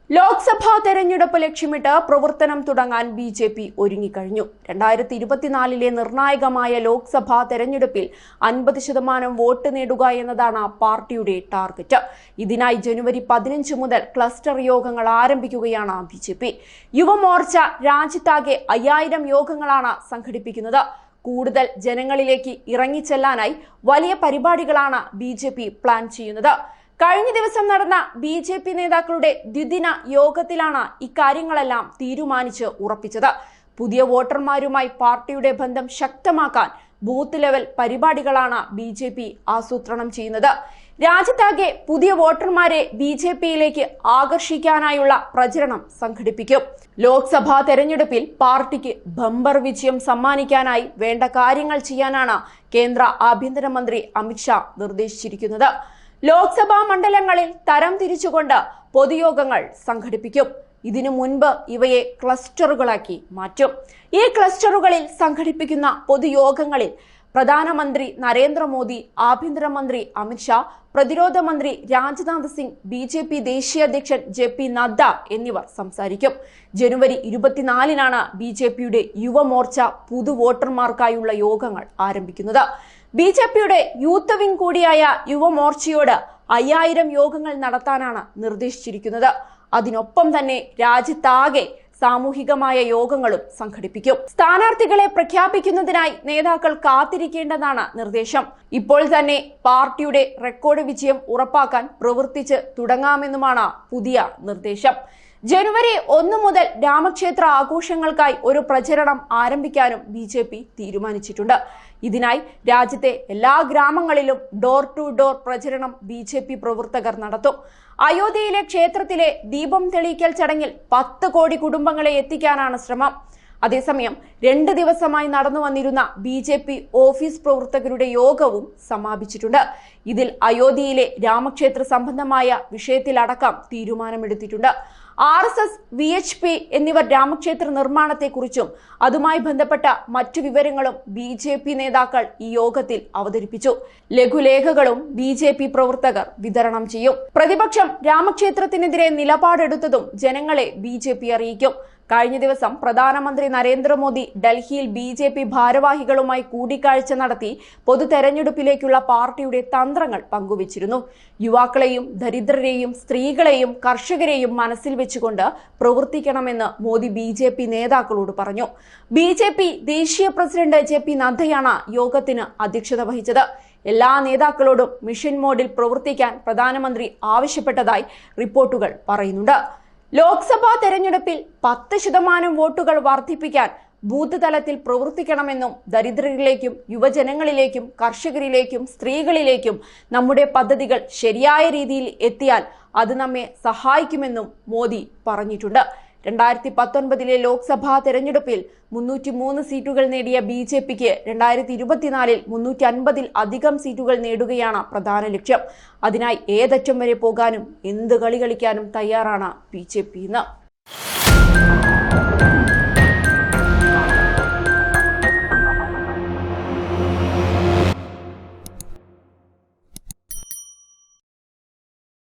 ലോക്സഭാ തെരഞ്ഞെടുപ്പ് ലക്ഷ്യമിട്ട് പ്രവർത്തനം തുടങ്ങാൻ ബി.ജെ.പി. ഒരുങ്ങിക്കഴിഞ്ഞു. 2024 നിർണായകമായ ലോക്സഭാ തെരഞ്ഞെടുപ്പിൽ 50% വോട്ട് നേടുക എന്നതാണ് പാർട്ടിയുടെ ടാർഗറ്റ്. ഇതിനായി ജനുവരി 15 മുതൽ ക്ലസ്റ്റർ യോഗങ്ങൾ ആരംഭിക്കുകയാണ് ബി.ജെ.പി. യുവമോർച്ച രാജ്യത്താകെ 5000 യോഗങ്ങളാണ് സംഘടിപ്പിക്കുന്നത്. കൂടുതൽ ജനങ്ങളിലേക്ക് ഇറങ്ങിച്ചെല്ലാനായി വലിയ പരിപാടികളാണ് ബി.ജെ.പി. പ്ലാൻ ചെയ്യുന്നത്. കഴിഞ്ഞ ദിവസം നടന്ന ബി.ജെ.പി. നേതാക്കളുടെ ദ്വിദിന യോഗത്തിലാണ് ഇക്കാര്യങ്ങളെല്ലാം തീരുമാനിച്ച് ഉറപ്പിച്ചത്. പുതിയ വോട്ടർമാരുമായി പാർട്ടിയുടെ ബന്ധം ശക്തമാക്കാൻ ബൂത്ത് ലെവൽ പരിപാടികളാണ് ബി.ജെ.പി. ആസൂത്രണം ചെയ്യുന്നത്. രാജ്യത്താകെ പുതിയ വോട്ടർമാരെ ബി.ജെ.പിയിലേക്ക് ആകർഷിക്കാനായുള്ള പ്രചരണം സംഘടിപ്പിക്കും. ലോക്സഭാ തെരഞ്ഞെടുപ്പിൽ പാർട്ടിക്ക് ബമ്പർ വിജയം സമ്മാനിക്കാനായി വേണ്ട കാര്യങ്ങൾ ചെയ്യാനാണ് കേന്ദ്ര ആഭ്യന്തരമന്ത്രി അമിത്ഷാ നിർദ്ദേശിച്ചിരിക്കുന്നത്. ലോക്സഭാ മണ്ഡലങ്ങളിൽ തരം തിരിച്ചുകൊണ്ട് പൊതുയോഗങ്ങൾ സംഘടിപ്പിക്കും. ഇതിനു മുൻപ് ഇവയെ ക്ലസ്റ്ററുകളാക്കി മാറ്റും. ഈ ക്ലസ്റ്ററുകളിൽ സംഘടിപ്പിക്കുന്ന പൊതുയോഗങ്ങളിൽ പ്രധാനമന്ത്രി നരേന്ദ്രമോദി, ആഭ്യന്തരമന്ത്രി അമിത്ഷാ, പ്രതിരോധ മന്ത്രി രാജ്നാഥ് സിംഗ്, ബി.ജെ.പി. ദേശീയ അധ്യക്ഷൻ ജെ.പി. നദ്ദ എന്നിവർ സംസാരിക്കും. ജനുവരി 24-നാണ് ബി.ജെ.പിയുടെ യുവമോർച്ച പുതു വോട്ടർമാർക്കായുള്ള യോഗങ്ങൾ ആരംഭിക്കുന്നത്. ബി.ജെ.പിയുടെ യൂത്ത് വിംഗ് കൂടിയായ യുവമോർച്ചയോട് 5000 യോഗങ്ങൾ നടത്താനാണ് നിർദ്ദേശിച്ചിരിക്കുന്നത്. അതിനൊപ്പം തന്നെ രാജ്യത്താകെ സാമൂഹികമായ യോഗങ്ങളും സംഘടിപ്പിക്കും. സ്ഥാനാർത്ഥികളെ പ്രഖ്യാപിക്കുന്നതിനായി നേതാക്കൾ കാത്തിരിക്കേണ്ടതാണ് നിർദ്ദേശം. ഇപ്പോൾ തന്നെ പാർട്ടിയുടെ റെക്കോർഡ് വിജയം ഉറപ്പാക്കാൻ പ്രവർത്തിച്ച് തുടങ്ങാമെന്നുമാണ് പുതിയ നിർദ്ദേശം. ജനുവരി 1 മുതൽ രാമക്ഷേത്ര ആഘോഷങ്ങൾക്കായി ഒരു പ്രചരണം ആരംഭിക്കാനും ബി.ജെ.പി. തീരുമാനിച്ചിട്ടുണ്ട്. ഇതിനായി രാജ്യത്തെ എല്ലാ ഗ്രാമങ്ങളിലും ഡോർ ടു ഡോർ പ്രചരണം ബി.ജെ.പി. പ്രവർത്തകർ നടത്തും. അയോധ്യയിലെ ക്ഷേത്രത്തിലെ ദീപം തെളിയിക്കൽ ചടങ്ങിൽ 10 കോടി കുടുംബങ്ങളെ എത്തിക്കാനാണ് ശ്രമം. അതേസമയം 2 ദിവസമായി നടന്നു വന്നിരുന്ന ബി.ജെ.പി. ഓഫീസ് പ്രവർത്തകരുടെ യോഗവും സമാപിച്ചിട്ടുണ്ട്. ഇതിൽ അയോധ്യയിലെ രാമക്ഷേത്ര സംബന്ധമായ വിഷയത്തിലടക്കം തീരുമാനമെടുത്തിട്ടുണ്ട്. RSS, VHP എന്നിവർ രാമക്ഷേത്ര നിർമ്മാണത്തെക്കുറിച്ചും അതുമായി ബന്ധപ്പെട്ട മറ്റു വിവരങ്ങളും ബി.ജെ.പി. നേതാക്കൾ ഈ യോഗത്തിൽ അവതരിപ്പിച്ചു. ലഘുലേഖകളും ബി.ജെ.പി. പ്രവർത്തകർ വിതരണം ചെയ്യും. പ്രതിപക്ഷം രാമക്ഷേത്രത്തിനെതിരെ നിലപാടെടുത്തതും ജനങ്ങളെ ബി.ജെ.പി. അറിയിക്കും. കഴിഞ്ഞ ദിവസം പ്രധാനമന്ത്രി നരേന്ദ്രമോദി ഡൽഹിയിൽ ബി.ജെ.പി. ഭാരവാഹികളുമായി കൂടിക്കാഴ്ച നടത്തി പൊതു തെരഞ്ഞെടുപ്പിലേക്കുള്ള പാർട്ടിയുടെ തന്ത്രങ്ങൾ പങ്കുവച്ചിരുന്നു. യുവാക്കളെയും ദരിദ്രരെയും സ്ത്രീകളെയും കർഷകരെയും മനസ്സിൽ വെച്ചുകൊണ്ട് പ്രവർത്തിക്കണമെന്ന് മോദി ബി.ജെ.പി. നേതാക്കളോട് പറഞ്ഞു. ബി.ജെ.പി. ദേശീയ പ്രസിഡന്റ് ജെ.പി. നദ്ദയാണ് യോഗത്തിന് അധ്യക്ഷത വഹിച്ചത്. എല്ലാ നേതാക്കളോടും മിഷൻ മോഡിൽ പ്രവർത്തിക്കാൻ പ്രധാനമന്ത്രി ആവശ്യപ്പെട്ടതായി റിപ്പോർട്ടുകൾ പറയുന്നുണ്ട്. ലോക്സഭാ തെരഞ്ഞെടുപ്പിൽ 10% വോട്ടുകൾ വർദ്ധിപ്പിക്കാൻ ബൂത്ത് തലത്തിൽ പ്രവർത്തിക്കണമെന്നും ദരിദ്രരിലേക്കും യുവജനങ്ങളിലേക്കും കർഷകരിലേക്കും സ്ത്രീകളിലേക്കും നമ്മുടെ പദ്ധതികൾ ശരിയായ രീതിയിൽ എത്തിയാൽ അത് നമ്മെ സഹായിക്കുമെന്നും മോദി പറഞ്ഞിട്ടുണ്ട്. 2019 ലോക്സഭാ തെരഞ്ഞെടുപ്പിൽ 303 സീറ്റുകൾ നേടിയ ബി.ജെ.പിക്ക് 2024 350 അധികം സീറ്റുകൾ നേടുകയാണ് പ്രധാന ലക്ഷ്യം. അതിനായി ഏതറ്റം വരെ പോകാനും എന്ത് കളി കളിക്കാനും തയ്യാറാണ് ബി.ജെ.പി.